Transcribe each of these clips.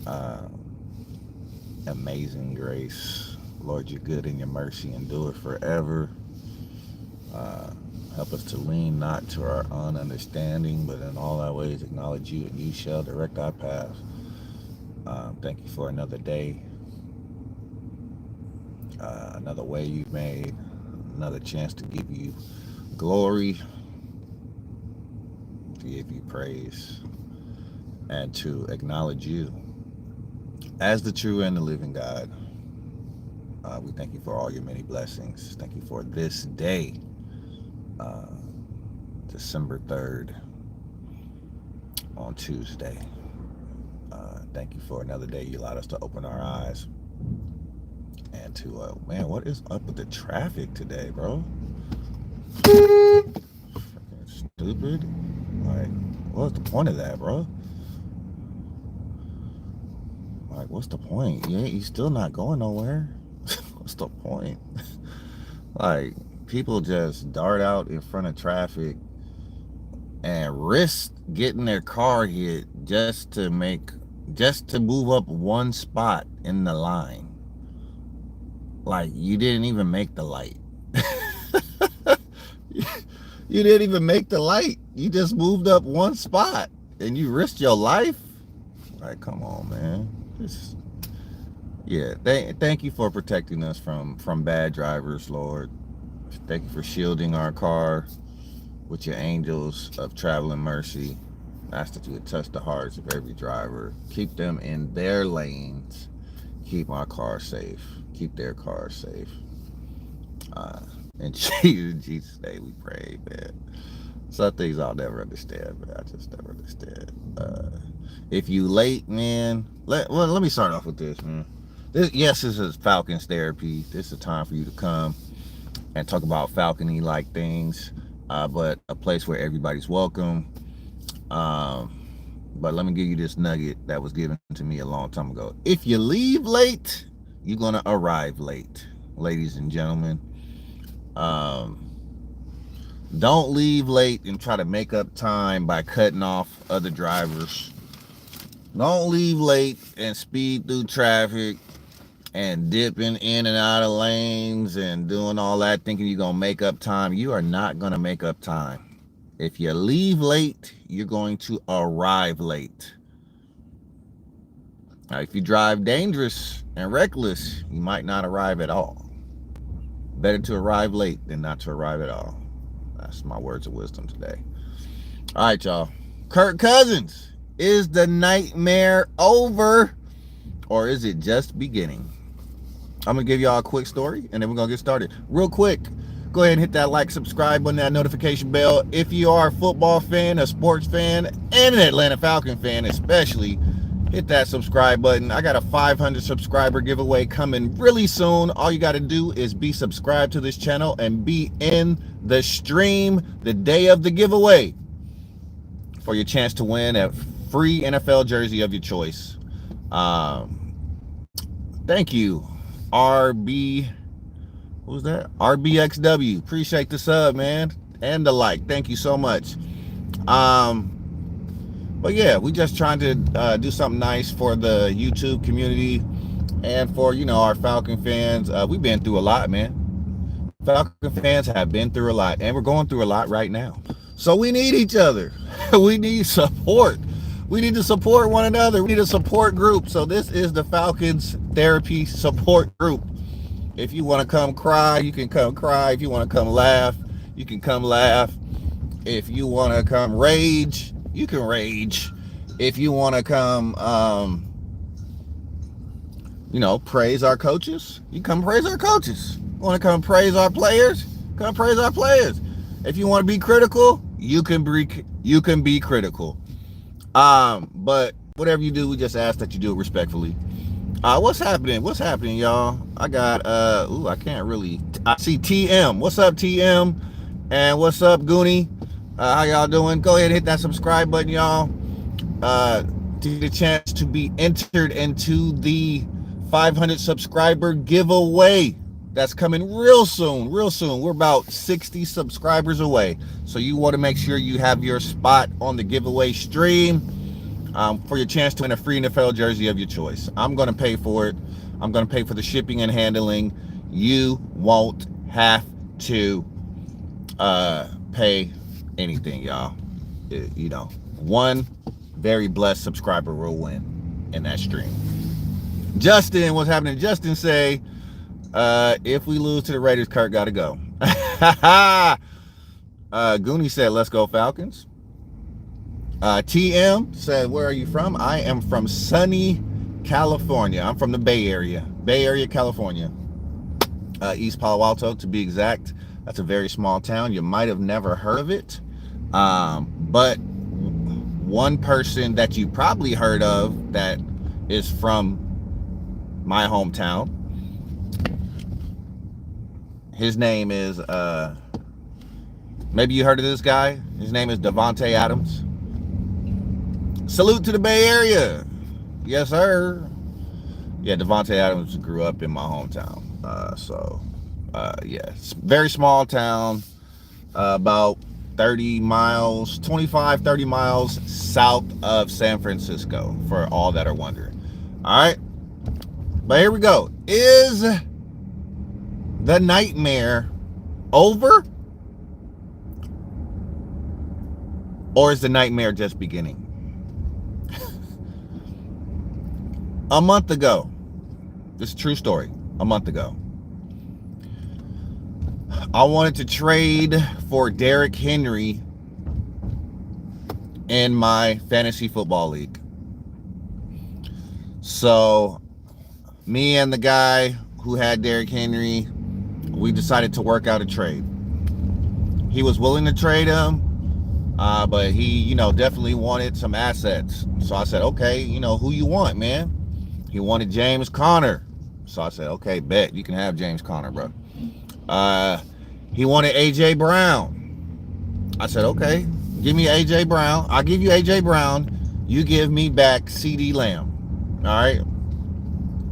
Uh, Amazing grace. Lord, you're good and your mercy endure forever. Uh, Help us to lean not to our own understanding, but in all our ways acknowledge you, and you shall direct our paths. Thank you for another day, another way you've made, another chance to give you glory, to give you praise, and to acknowledge you as the true and the living God. We thank you for all your many blessings. Thank you for this day, uh, December 3rd, on Tuesday. Thank you for another day you allowed us to open our eyes and to, man, what is up with the traffic today, bro? Freaking stupid. Like, what's the point of that, bro? Like, what's the point? You still not going nowhere. What's the point? Like, people just dart out in front of traffic and risk getting their car hit just to move up one spot in the line. Like, you didn't even make the light. You didn't even make the light. You just moved up one spot and you risked your life. Like, come on, man. Yeah. Thank you for protecting us from bad drivers, Lord. Thank you for shielding our car with your angels of traveling mercy. I ask that you would touch the hearts of every driver. Keep them in their lanes. Keep our car safe. Keep their cars safe. In Jesus' name we pray, man. Some things I'll never understand, man. I just never understand. If you late, man, let me start off with this, man. This is Falcons therapy. This is a time for you to come and talk about falcony like things, but a place where everybody's welcome. But let me give you this nugget that was given to me a long time ago. If you leave late, you're gonna arrive late, ladies and gentlemen. Don't leave late and try to make up time by cutting off other drivers. Don't leave late and speed through traffic and dipping in and out of lanes and doing all that thinking you're going to make up time. You are not going to make up time. If you leave late, you're going to arrive late. Now, if you drive dangerous and reckless, you might not arrive at all. Better to arrive late than not to arrive at all. That's my words of wisdom today. All right, y'all. Kirk Cousins, is the nightmare over, or is it just beginning? I'm going to give y'all a quick story, and then we're going to get started. Real quick, go ahead and hit that like, subscribe button, that notification bell. If you are a football fan, a sports fan, and an Atlanta Falcon fan especially, hit that subscribe button. I got a 500 subscriber giveaway coming really soon. All you got to do is be subscribed to this channel and be in the stream the day of the giveaway for your chance to win a free NFL jersey of your choice. Thank you, RB. What was that? RBXW. Appreciate the sub, man, and the like. Thank you so much. But yeah, we just trying to do something nice for the YouTube community and for, our Falcon fans. We've been through a lot, man. Falcon fans have been through a lot, and we're going through a lot right now. So we need each other. We need support. We need to support one another. We need a support group. So this is the Falcons Therapy Support Group. If you want to come cry, you can come cry. If you want to come laugh, you can come laugh. If you want to come rage, you can rage. If you want to come, praise our coaches, you come praise our coaches. You want to come praise our players, come praise our players. If you want to be critical, you can be critical. But whatever you do, we just ask that you do it respectfully. What's happening? What's happening, y'all? I got, I can't really, I see TM. What's up, TM? And what's up, Goonie? How y'all doing? Go ahead and hit that subscribe button, y'all. To get a chance to be entered into the 500 subscriber giveaway. That's coming real soon, real soon. We're about 60 subscribers away. So you want to make sure you have your spot on the giveaway stream. for your chance to win a free NFL jersey of your choice. I'm going to pay for it. I'm going to pay for the shipping and handling. You won't have to pay anything, y'all. You know, one very blessed subscriber will win in that stream. Justin, what's happening? Justin say, if we lose to the Raiders, Kirk got to go. Goonie said, let's go Falcons. TM said, where are you from? I am from sunny California. I'm from the Bay Area, California. East Palo Alto, to be exact. That's a very small town. You might have never heard of it. But one person that you probably heard of that is from my hometown, his name is, maybe you heard of this guy. His name is Davante Adams. Salute to the Bay Area. Yes, sir. Yeah, Davante Adams grew up in my hometown. Yeah, it's very small town, about 30 miles, 25, 30 miles south of San Francisco, for all that are wondering. All right, but here we go. Is the nightmare over? Or is the nightmare just beginning? A month ago, this is a true story, a month ago, I wanted to trade for Derrick Henry in my fantasy football league. So me and the guy who had Derrick Henry, we decided to work out a trade. He was willing to trade him, but he, you know, definitely wanted some assets. So I said, okay, you know, who you want, man? He wanted James Conner. So I said, okay, bet, you can have James Conner, bro. He wanted A.J. Brown. I said, okay, give me A.J. Brown. I'll give you A.J. Brown. You give me back C.D. Lamb. All right.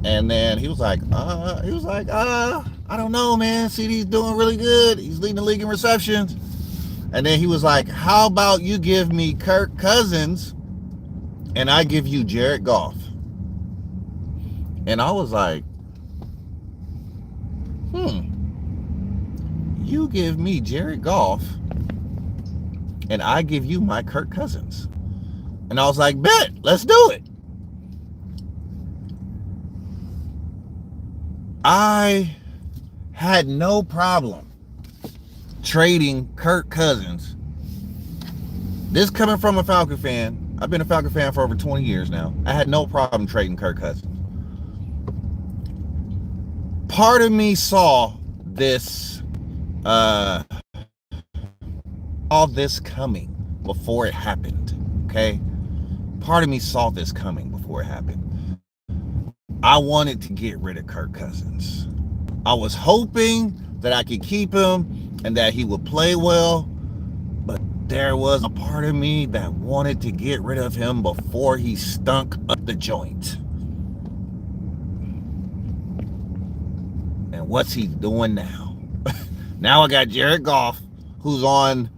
And then he was like, I don't know, man. CD's doing really good. He's leading the league in receptions. And then he was like, how about you give me Kirk Cousins and I give you Jared Goff? And I was like, you give me Jared Goff and I give you my Kirk Cousins. And I was like, bet, let's do it. I had no problem trading Kirk Cousins. This coming from a Falcon fan. I've been a Falcon fan for over 20 years now. I had no problem trading Kirk Cousins. Part of me saw this coming before it happened. Okay? Part of me saw this coming before it happened. I wanted to get rid of Kirk Cousins. I was hoping that I could keep him and that he would play well, but there was a part of me that wanted to get rid of him before he stunk up the joint. And what's he doing now? Now I got Jared Goff, who's on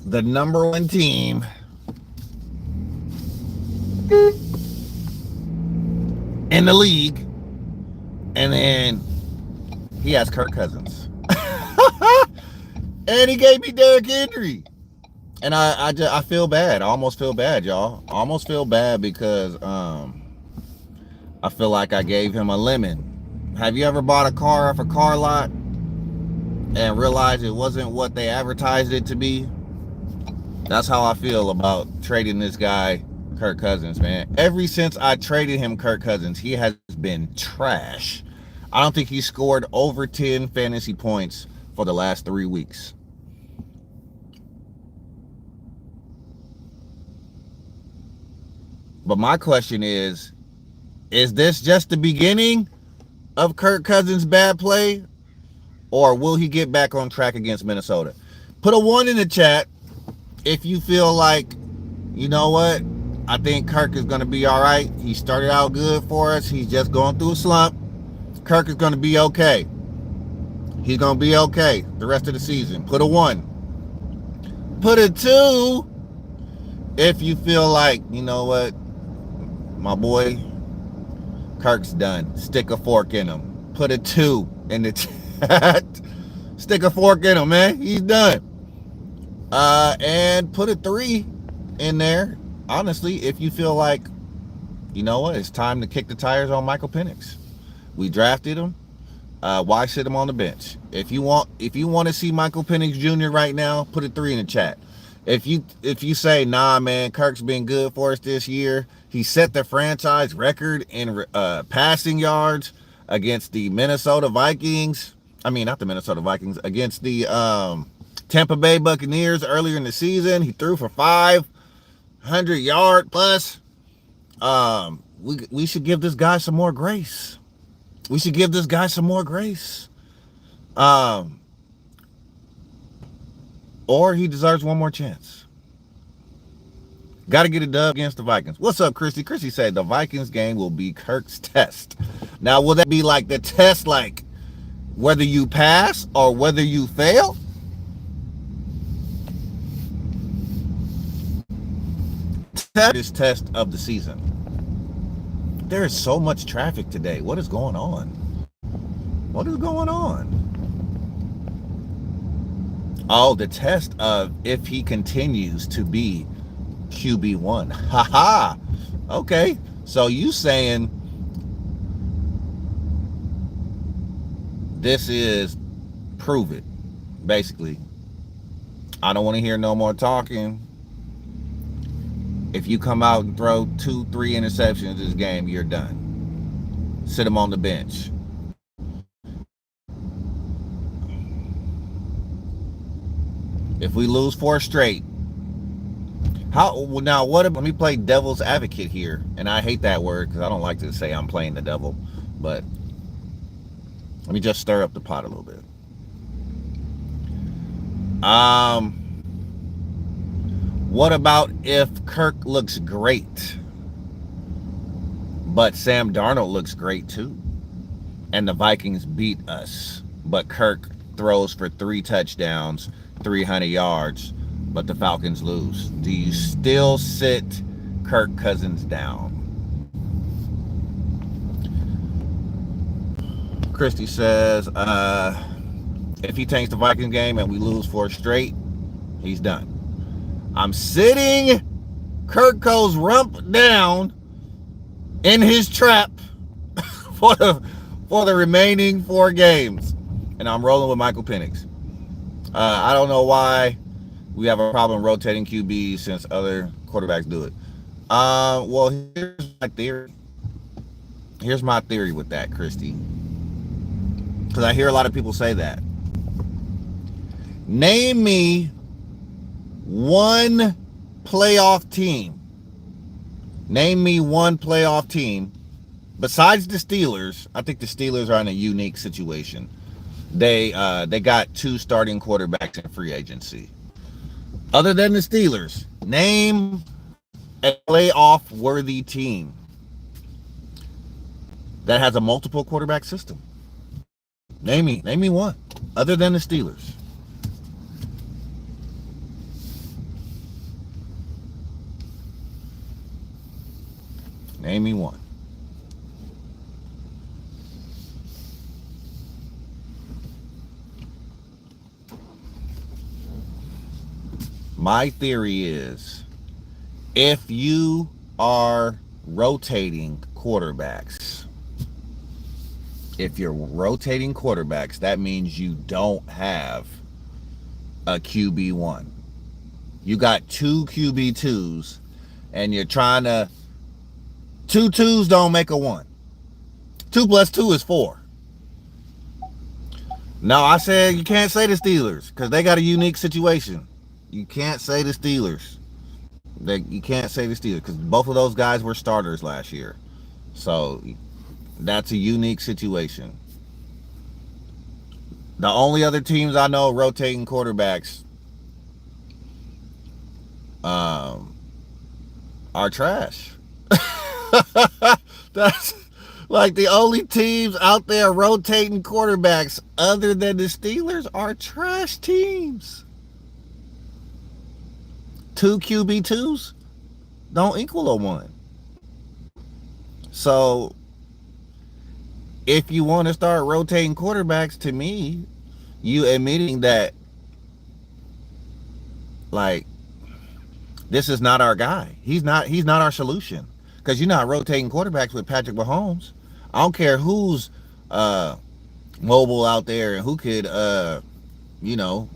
the number one team. In the league, and then he has Kirk Cousins, and he gave me Derrick Henry, and I feel bad. I almost feel bad, y'all. I almost feel bad because I feel like I gave him a lemon. Have you ever bought a car off a car lot and realized it wasn't what they advertised it to be? That's how I feel about trading this guy Kirk Cousins, man. Ever since I traded him Kirk Cousins, he has been trash. I don't think he scored over 10 fantasy points for the last 3 weeks. But my question is this just the beginning of Kirk Cousins' bad play, or will he get back on track against Minnesota? Put a 1 in the chat if you feel like, you know what, I think Kirk is going to be all right. He started out good for us. He's just going through a slump. Kirk is going to be okay. He's going to be okay the rest of the season. Put a 1. Put a 2 If you feel like, you know what, my boy Kirk's done, stick a fork in him. Put a 2 in the chat. Stick a fork in him, man. He's done. And put a 3 in there. Honestly, if you feel like, you know what, it's time to kick the tires on Michael Penix. We drafted him. Why sit him on the bench? If you want to see Michael Penix Jr. right now, put a 3 in the chat. If you say, nah, man, Kirk's been good for us this year. He set the franchise record in passing yards against the Minnesota Vikings. I mean, not the Minnesota Vikings, against the Tampa Bay Buccaneers earlier in the season. He threw for 500 yard plus. We should give this guy some more grace. We should give this guy some more grace. Or he deserves one more chance. Got to get a dub against the Vikings. What's up, Christy? Christy said the Vikings game will be Kirk's test. Now, will that be like the test, like whether you pass or whether you fail? This test of the season. There is so much traffic today. What is going on? What is going on? Oh, the test of if he continues to be QB1. Haha. Okay. So you saying this is prove it, basically. I don't want to hear no more talking. If you come out and throw 2-3 interceptions this game, you're done. Sit him on the bench. If we lose 4 straight, let me play devil's advocate here. And I hate that word because I don't like to say I'm playing the devil, but let me just stir up the pot a little bit. What about if Kirk looks great, but Sam Darnold looks great too, and the Vikings beat us, but Kirk throws for 3 touchdowns, 300 yards, but the Falcons lose? Do you still sit Kirk Cousins down? Christy says, if he takes the Vikings game and we lose 4 straight, he's done. I'm sitting Kirk Cousins rump down in his trap for the remaining 4 games, and I'm rolling with Michael Penix. I don't know why we have a problem rotating QBs since other quarterbacks do it. Well, here's my theory. Here's my theory with that, Christy, because I hear a lot of people say that. Name me one playoff team. Name me one playoff team besides the Steelers. I think the Steelers are in a unique situation. They got 2 starting quarterbacks in free agency. Other than the Steelers, name a playoff worthy team that has a multiple quarterback system. Name me one other than the Steelers. Name me one. My theory is, if you are rotating quarterbacks, that means you don't have a QB1. You got 2 QB2s, and you're trying to 2 2s don't make a 1. 2 plus 2 is 4. No, I said you can't say the Steelers because they got a unique situation. You can't say the Steelers. You can't say the Steelers because both of those guys were starters last year. So that's a unique situation. The only other teams I know rotating quarterbacks are trash. That's like the only teams out there rotating quarterbacks other than the Steelers are trash teams. 2 QB2s? don't equal a 1. So if you want to start rotating quarterbacks, to me, you admitting that, like, this is not our guy. He's not our solution. Because you're not rotating quarterbacks with Patrick Mahomes. I don't care who's mobile out there and who could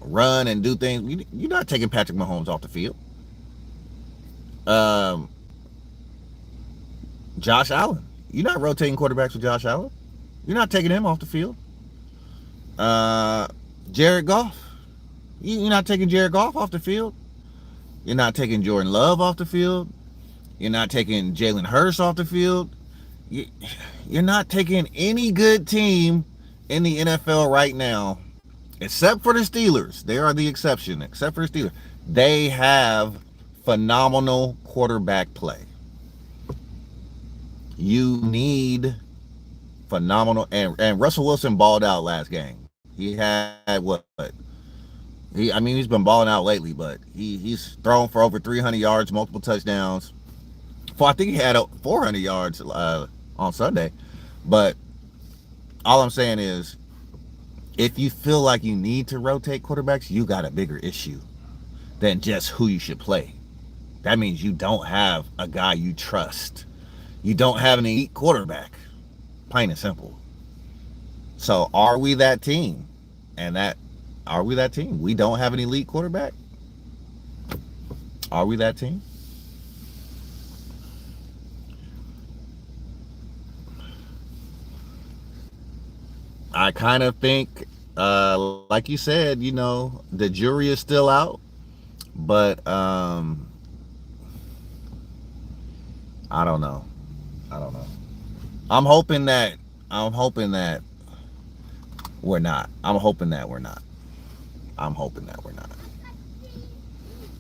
run and do things. You're not taking Patrick Mahomes off the field. Josh Allen. You're not rotating quarterbacks with Josh Allen. You're not taking him off the field. Jared Goff. You're not taking Jared Goff off the field. You're not taking Jordan Love off the field. You're not taking Jalen Hurts off the field. You're not taking any good team in the NFL right now, except for the Steelers. They are the exception. Except for the Steelers. They have phenomenal quarterback play. You need phenomenal, and Russell Wilson balled out last game. He had what? He's been balling out lately, but he's thrown for over 300 yards, multiple touchdowns. I think he had 400 yards on Sunday. But all I'm saying is, if you feel like you need to rotate quarterbacks, you got a bigger issue than just who you should play. That means you don't have a guy you trust. You don't have an elite quarterback. Plain and simple. So are we that team? Are we that team? We don't have an elite quarterback? Are we that team? I kind of think, like you said, the jury is still out, but I don't know. I'm hoping that we're not. I'm hoping that we're not.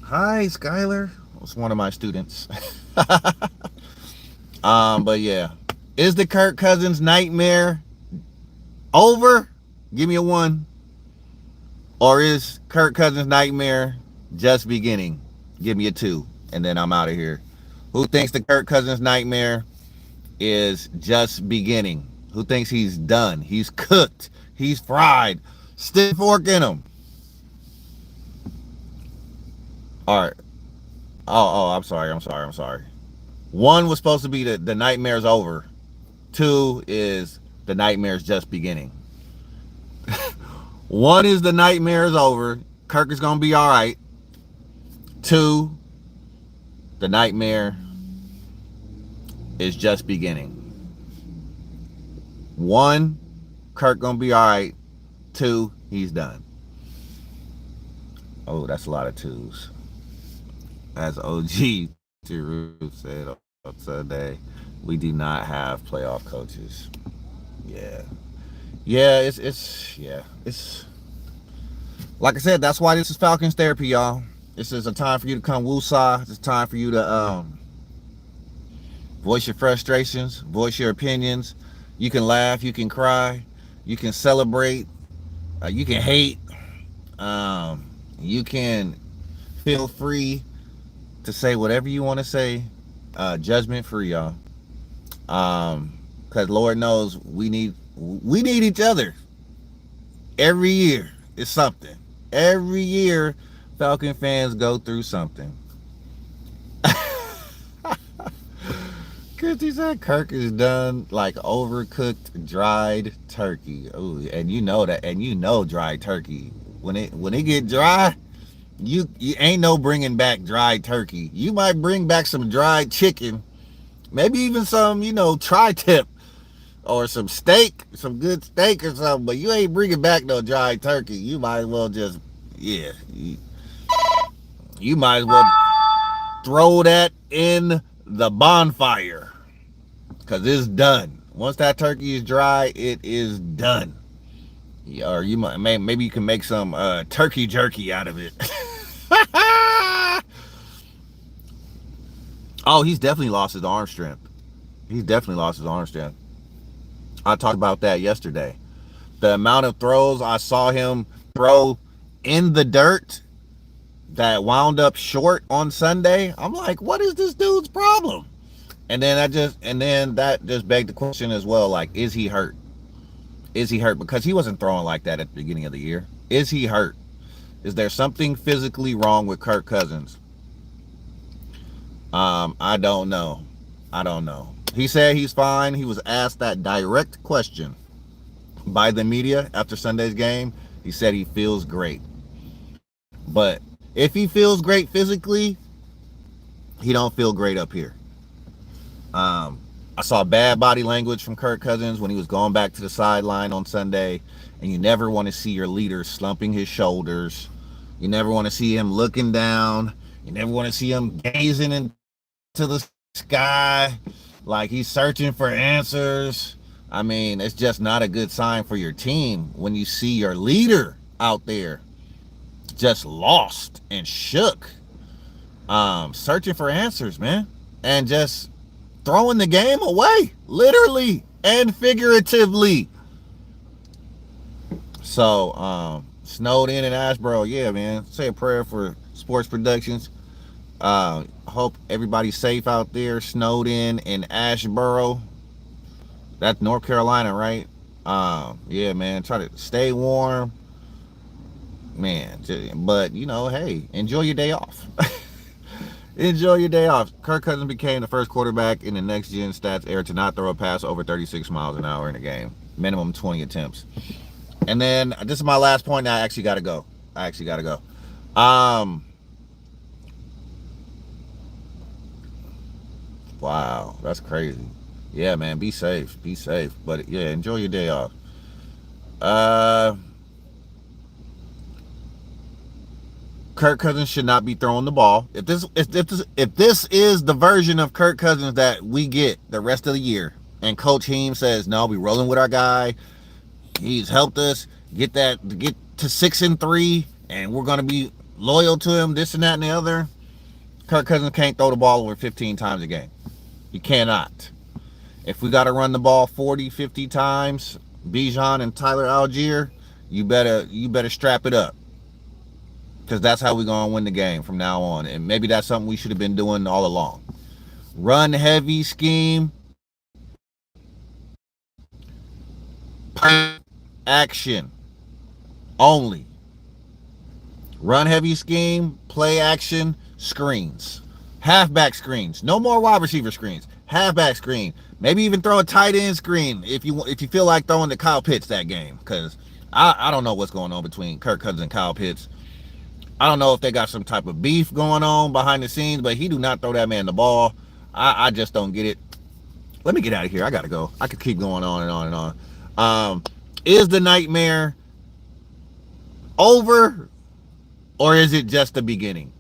Hi, Skylar. It's one of my students. But yeah, is the Kirk Cousins nightmare over? Give me a 1. Or is Kirk Cousins nightmare just beginning? Give me a 2, and then I'm out of here. Who thinks the Kirk Cousins nightmare is just beginning? Who thinks he's done? He's cooked. He's fried. Stick fork in him. All right. Oh, I'm sorry. 1 was supposed to be the nightmare's over. 2 is the nightmare's just beginning. 1 is the nightmare's over. Kirk is going to be all right. 2, the nightmare is just beginning. 1, Kirk going to be all right. 2, he's done. Oh, that's a lot of 2s. As OG Tiru said on Sunday, we do not have playoff coaches. Yeah, it's like I said, that's why this is Falcons therapy, y'all. This is a time for you to come woosah. It's time for you to voice your frustrations, voice your opinions. You can laugh, you can cry, you can celebrate, you can hate, you can feel free to say whatever you want to say, judgment free, y'all. Because Lord knows we need each other. Every year is something. Every year Falcon fans go through something. Christy said Kirk is done like overcooked dried turkey. Oh, and you know that, and dried turkey. When it get dry, you ain't no bringing back dried turkey. You might bring back some dried chicken, maybe even some, tri-tip or some steak, some good steak or something, but you ain't bringing back no dried turkey. You might as well just, you might as well throw that in the bonfire, because it's done. Once that turkey is dry, it is done. Or maybe you can make some turkey jerky out of it. Oh, he's definitely lost his arm strength. I talked about that yesterday. The amount of throws I saw him throw in the dirt, that wound up short on Sunday. I'm like, what is this dude's problem? And then that just begged the question as well, like, is he hurt? Is he hurt? Because he wasn't throwing like that at the beginning of the year. Is he hurt? Is there something physically wrong with Kirk Cousins? I don't know. I don't know. He said he's fine. He was asked that direct question by the media after Sunday's game. He said he feels great. But if he feels great physically, he don't feel great up here. I saw bad body language from Kirk Cousins when he was going back to the sideline on Sunday, and you never want to see your leader slumping his shoulders. You never want to see him looking down. You never want to see him gazing into the sky like he's searching for answers. I mean, it's just not a good sign for your team when you see your leader out there just lost and shook, searching for answers, man, and just throwing the game away, literally and figuratively. So, snowed in Asheboro, yeah, man. Say a prayer for Sports Productions. Hope everybody's safe out there. Snowed in Asheboro. That's North Carolina, right? Yeah, man. Try to stay warm, man. But you know, hey, enjoy your day off. Enjoy your day off. Kirk Cousins became the first quarterback in the next gen stats era to not throw a pass over 36 miles an hour in a game. Minimum 20 attempts. And then this is my last point. Now I actually got to go. Wow, that's crazy. Yeah, man, be safe. But yeah, enjoy your day off. Kirk Cousins should not be throwing the ball. If this is the version of Kirk Cousins that we get the rest of the year, and Coach Heem says, no, we rolling with our guy. He's helped us get to 6-3, and we're gonna be loyal to him, this and that and the other. Kirk Cousins can't throw the ball over 15 times a game. He cannot. If we gotta run the ball 40, 50 times, Bijan and Tyler Algier, you better strap it up. Because that's how we're going to win the game from now on. And maybe that's something we should have been doing all along. Run heavy scheme. Action. Only. Run heavy scheme, play action, screens. Halfback screens. No more wide receiver screens. Halfback screen. Maybe even throw a tight end screen if you feel like throwing to Kyle Pitts that game. Because I don't know what's going on between Kirk Cousins and Kyle Pitts. I don't know if they got some type of beef going on behind the scenes, but he do not throw that man the ball. I just don't get it. Let me get out of here. I got to go. I could keep going on and on and on. Is the nightmare over, or is it just the beginning?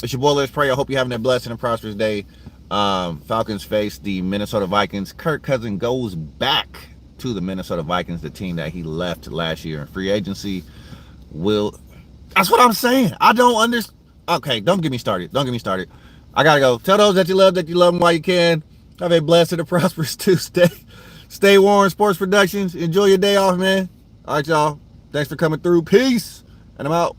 It's your boy, Let's Pray. I hope you're having a blessed and prosperous day. Falcons face the Minnesota Vikings. Kirk Cousins goes back to the Minnesota Vikings, the team that he left last year in free agency. That's what I'm saying. I don't understand. Okay, don't get me started. I gotta go. Tell those that you love them while you can. Have a blessed and a prosperous Tuesday. Stay warm, Sports Productions. Enjoy your day off, man. All right, y'all. Thanks for coming through. Peace. And I'm out.